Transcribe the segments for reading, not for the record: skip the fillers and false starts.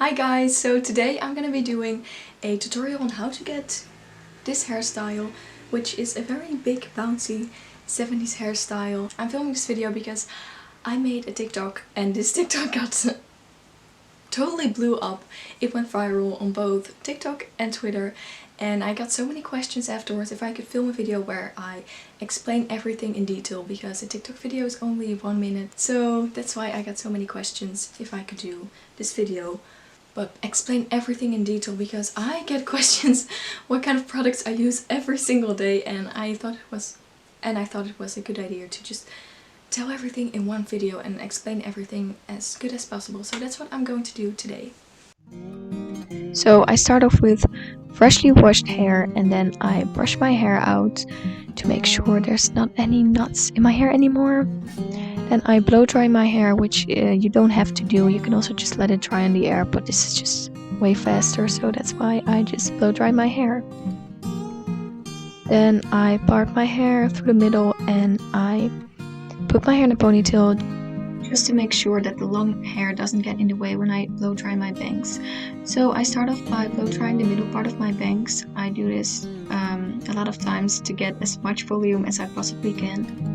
Hi guys, so today I'm gonna be doing a tutorial on how to get this hairstyle, which is a very big bouncy 70s hairstyle. I'm filming this video because I made a TikTok and this TikTok got totally blew up. It went viral on both TikTok and Twitter, and I got so many questions afterwards if I could film a video where I explain everything in detail, because a TikTok video is only 1 minute. So that's why I got so many questions if I could do this video but explain everything in detail, because I get questions what kind of products I use every single day, and I thought it was a good idea to just tell everything in one video and explain everything as good as possible. So that's what I'm going to do today. So I start off with freshly washed hair, and then I brush my hair out to make sure there's not any knots in my hair anymore. Then I blow dry my hair, which you don't have to do. You can also just let it dry in the air, but this is just way faster, so that's why I just blow dry my hair. Then I part my hair through the middle and I put my hair in a ponytail just to make sure that the long hair doesn't get in the way when I blow dry my bangs. So I start off by blow drying the middle part of my bangs. I do this a lot of times to get as much volume as I possibly can.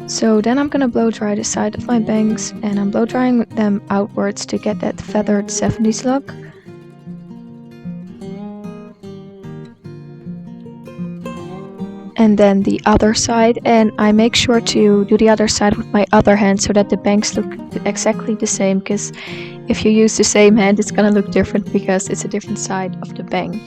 So then I'm gonna blow dry the side of my bangs, and I'm blow drying them outwards to get that feathered 70s look. And then the other side, and I make sure to do the other side with my other hand so that the bangs look exactly the same, because if you use the same hand it's gonna look different because it's a different side of the bang.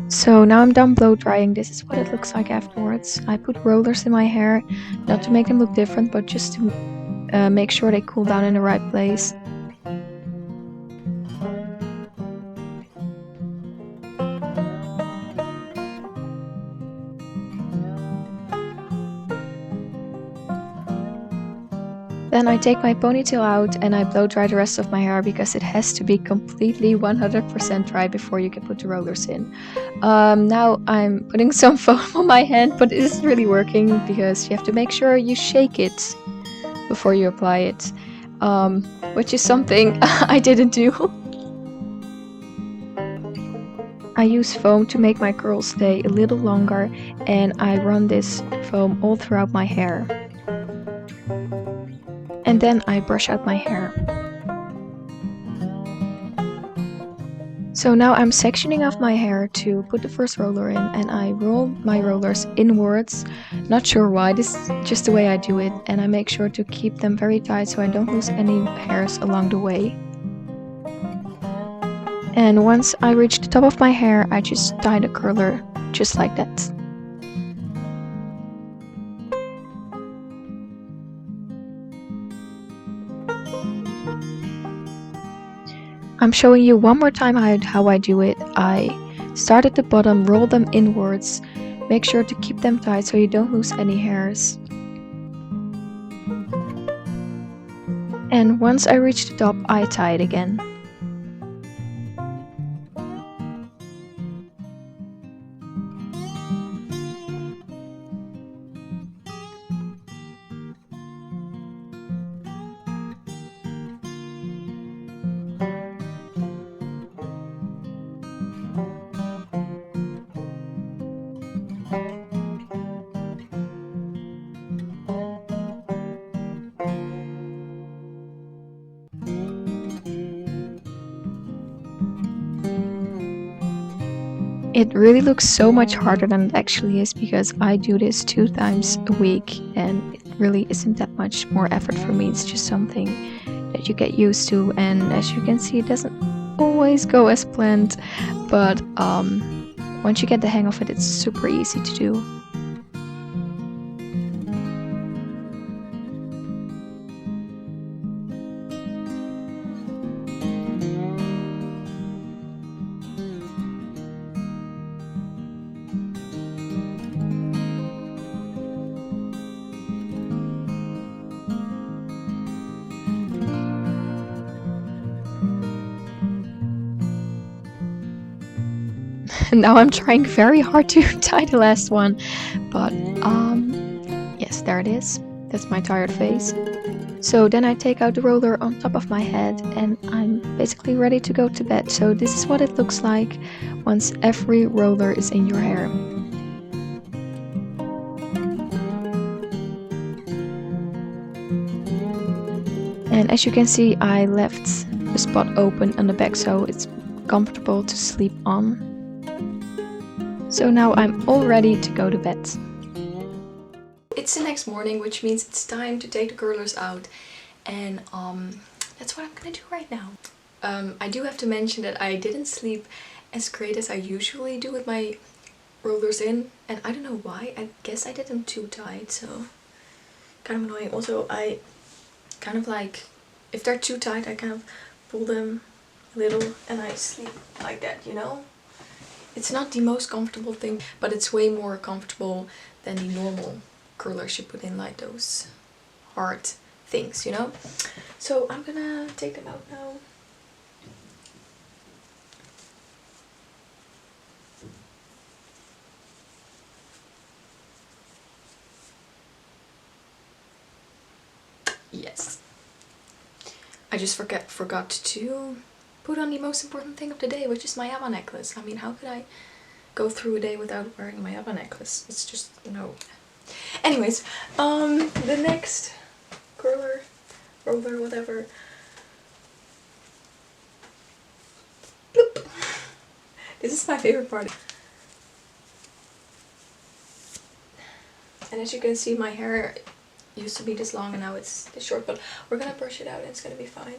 So now I'm done blow drying. This is what it looks like afterwards. I put rollers in my hair, not to make them look different, but just to make sure they cool down in the right place. Then I take my ponytail out and I blow dry the rest of my hair, because it has to be completely 100% dry before you can put the rollers in. Now I'm putting some foam on my hand, but it isn't really working because you have to make sure you shake it before you apply it, which is something I didn't do. I use foam to make my curls stay a little longer, and I run this foam all throughout my hair. And then I brush out my hair. So now I'm sectioning off my hair to put the first roller in, and I roll my rollers inwards. Not sure why, this is just the way I do it, and I make sure to keep them very tight so I don't lose any hairs along the way. And once I reach the top of my hair, I just tie the curler just like that. I'm showing you one more time how I do it. I start at the bottom, roll them inwards, make sure to keep them tight so you don't lose any hairs. And once I reach the top, I tie it again. It really looks so much harder than it actually is, because I do this 2 times a week and it really isn't that much more effort for me. It's just something that you get used to, and as you can see, it doesn't always go as planned, but once you get the hang of it, it's super easy to do. now I'm trying very hard to tie the last one, but yes, there it is. That's my tired face. So then I take out the roller on top of my head and I'm basically ready to go to bed. So this is what it looks like once every roller is in your hair. And as you can see, I left the spot open on the back so it's comfortable to sleep on. So now I'm all ready to go to bed. It's the next morning, which means it's time to take the curlers out, and that's what I'm gonna do right now. I do have to mention that I didn't sleep as great as I usually do with my rollers in, and I don't know why. I guess I did them too tight, so kind of annoying. Also, I kind of like, if they're too tight, I kind of pull them a little and I sleep like that, you know? It's not the most comfortable thing, but it's way more comfortable than the normal curlers you put in, like those hard things, you know? So I'm gonna take them out now. Yes. I just forgot to put on the most important thing of the day, which is my ABBA necklace. I mean, how could I go through a day without wearing my ABBA necklace? It's just, no. Anyways, the next roller, whatever. Bloop. This is my favorite part. And as you can see, my hair used to be this long and now it's this short, but we're gonna brush it out and it's gonna be fine.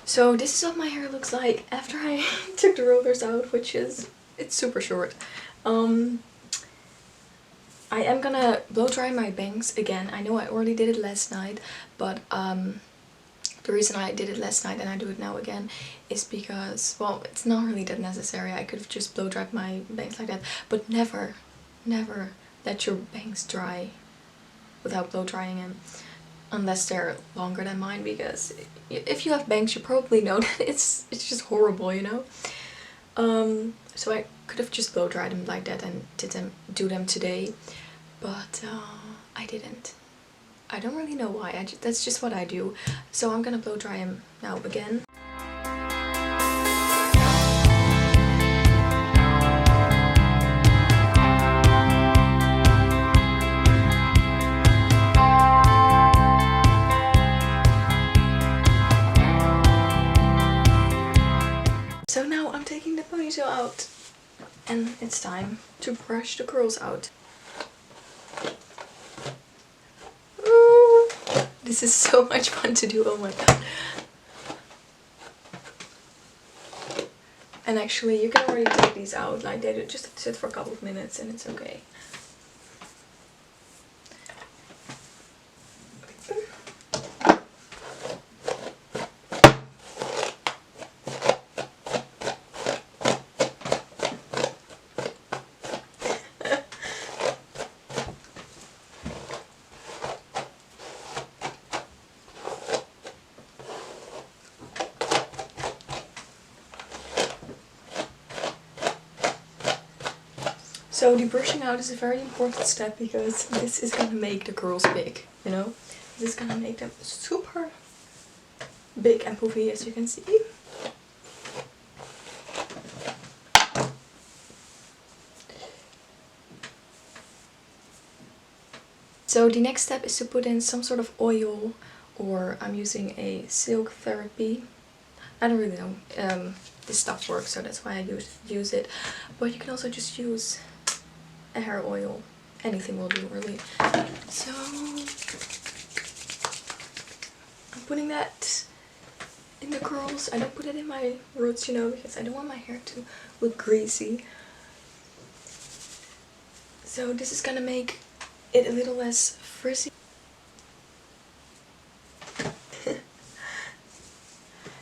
So this is what my hair looks like after I took the rollers out, which is, it's super short. I am gonna blow dry my bangs again. I know I already did it last night, but the reason I did it last night and I do it now again is because, well, it's not really that necessary. I could have just blow dried my bangs like that, but never let your bangs dry without blow drying them. Unless they're longer than mine, because if you have bangs you probably know that it's just horrible, you know? So I could have just blow dried them like that and do them today, but I didn't. I don't really know why, that's just what I do. So I'm gonna blow dry them now again. So now I'm taking the ponytail out and it's time to brush the curls out. Ooh, this is so much fun to do, oh my god. And actually you can already take these out, like they just sit for a couple of minutes and it's okay. So the brushing out is a very important step because this is gonna make the curls big, you know? This is gonna make them super big and poofy, as you can see. So the next step is to put in some sort of oil, or I'm using a silk therapy. I don't really know. This stuff works, so that's why I use it. But you can also just use a hair oil. Anything will do, really. So I'm putting that in the curls. I don't put it in my roots, you know, because I don't want my hair to look greasy. So this is gonna make it a little less frizzy.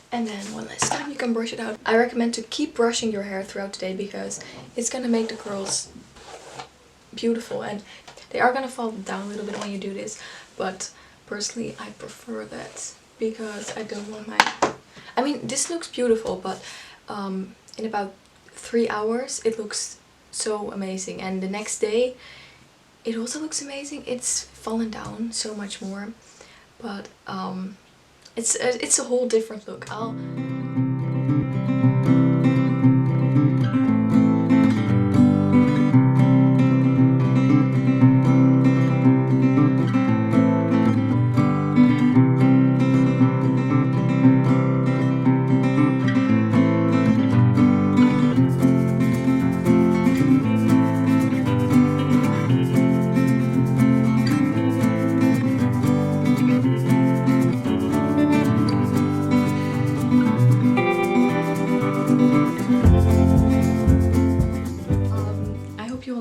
And then one last time you can brush it out. I recommend to keep brushing your hair throughout the day because it's gonna make the curls beautiful, and they are gonna fall down a little bit when you do this, but personally I prefer that because I don't want my... I mean, this looks beautiful, but in about 3 hours it looks so amazing, and the next day it also looks amazing. It's fallen down so much more, but it's a whole different look.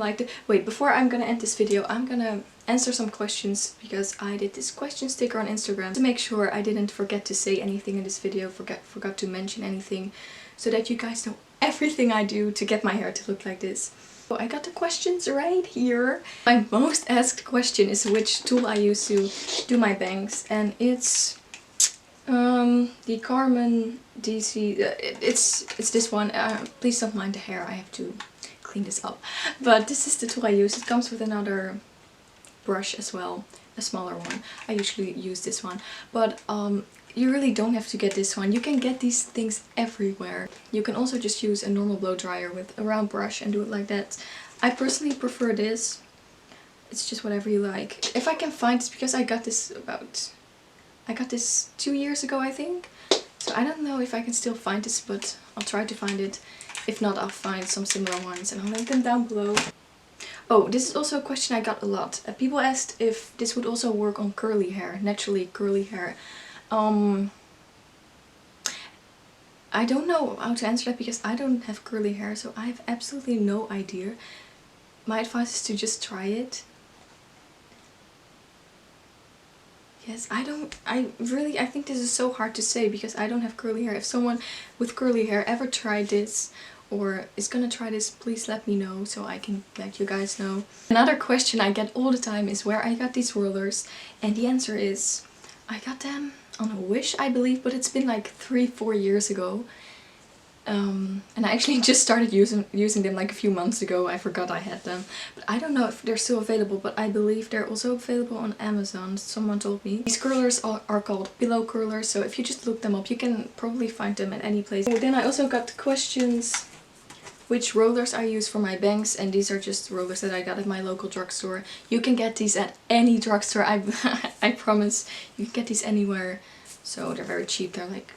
Liked it. Wait, before I'm gonna end this video, I'm gonna answer some questions because I did this question sticker on Instagram to make sure I didn't forget to say anything in this video, forgot to mention anything, so that you guys know everything I do to get my hair to look like this. So I got the questions right here. My most asked question is which tool I use to do my bangs, and it's the Carmen DC. It's this one. Please don't mind the hair. I have to clean this up, but this is the tool I use. It comes with another brush as well, a smaller one. I usually use this one, but you really don't have to get this one. You can get these things everywhere. You can also just use a normal blow dryer with a round brush and do it like that. I personally prefer this. It's just whatever you like. If I can find this, because I got this 2 years ago, I think. So I don't know if I can still find this, but I'll try to find it. If not, I'll find some similar ones and I'll link them down below. Oh, this is also a question I got a lot. People asked if this would also work on curly hair, naturally curly hair. I don't know how to answer that because I don't have curly hair, so I have absolutely no idea. My advice is to just try it. Yes, I think this is so hard to say because I don't have curly hair. If someone with curly hair ever tried this or is gonna try this, please let me know so I can let you guys know. Another question I get all the time is where I got these rollers, and the answer is I got them on a Wish, I believe, but it's been like 3-4 years ago. And I actually just started using them like a few months ago. I forgot I had them. But I don't know if they're still available, but I believe they're also available on Amazon. Someone told me. These curlers are called pillow curlers, so if you just look them up, you can probably find them at any place. Then I also got questions which rollers I use for my bangs, and these are just rollers that I got at my local drugstore. You can get these at any drugstore, I promise. You can get these anywhere. So they're very cheap. They're like...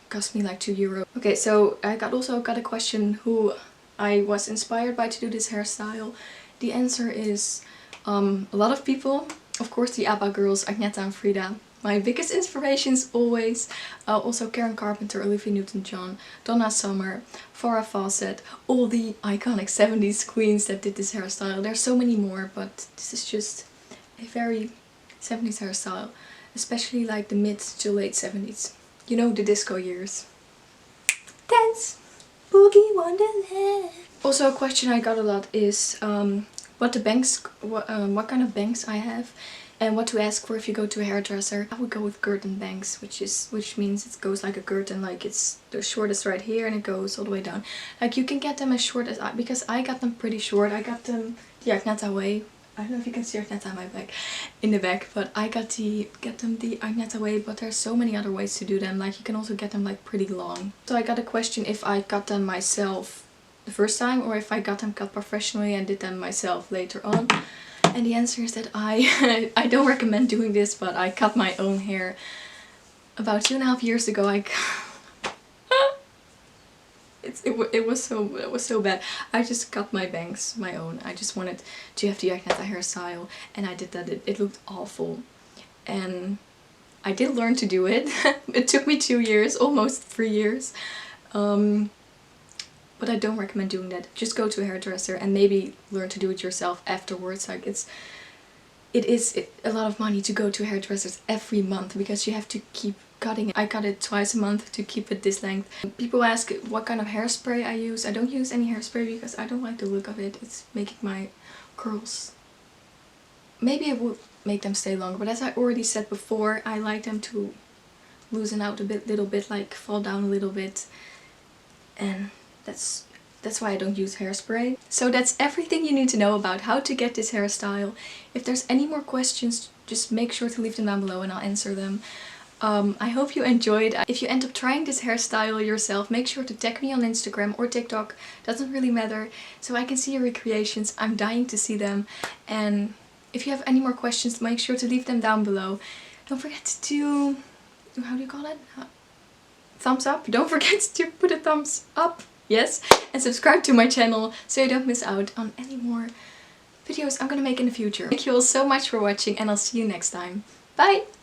cost me like €2. Okay, so I also got a question who I was inspired by to do this hairstyle. The answer is a lot of people. Of course, the ABBA girls, Agneta and Frida. My biggest inspirations always. Also Karen Carpenter, Olivia Newton-John, Donna Summer, Farrah Fawcett, all the iconic 70s queens that did this hairstyle. There's so many more, but this is just a very 70s hairstyle. Especially like the mid to late 70s. You know, the disco years. Dance! Boogie Wonderland! Also a question I got a lot is what kind of bangs I have and what to ask for if you go to a hairdresser. I would go with curtain bangs, which means it goes like a curtain, like it's the shortest right here and it goes all the way down. Like you can get them as short as because I got them pretty short. I got them the Agneta way. I don't know if you can see Agneta on my back, in the back, but I get them the Agneta way, but there's so many other ways to do them. Like you can also get them like pretty long. So I got a question if I got them myself the first time or if I got them cut professionally and did them myself later on. And the answer is that I don't recommend doing this, but I cut my own hair about 2.5 years ago. It was so bad. I just cut my bangs my own. I just wanted to have the Agneta hairstyle, and I did that. It looked awful, and I did learn to do it. It took me 2 years, almost 3 years. But I don't recommend doing that. Just go to a hairdresser and maybe learn to do it yourself afterwards. Like it is a lot of money to go to hairdressers every month because you have to keep cutting it. I cut it twice a month to keep it this length. People ask what kind of hairspray I use. I don't use any hairspray because I don't like the look of it. It's making my curls. Maybe it would make them stay longer, but as I already said before, I like them to loosen out a little bit, like fall down a little bit, and that's why I don't use hairspray. So that's everything you need to know about how to get this hairstyle. If there's any more questions, just make sure to leave them down below and I'll answer them. I hope you enjoyed. If you end up trying this hairstyle yourself, make sure to tag me on Instagram or TikTok, doesn't really matter, so I can see your recreations. I'm dying to see them. And if you have any more questions, make sure to leave them down below. Don't forget to, how do you call it? Thumbs up. Don't forget to put a thumbs up, yes, and subscribe to my channel so you don't miss out on any more videos I'm gonna make in the future. Thank you all so much for watching and I'll see you next time. Bye!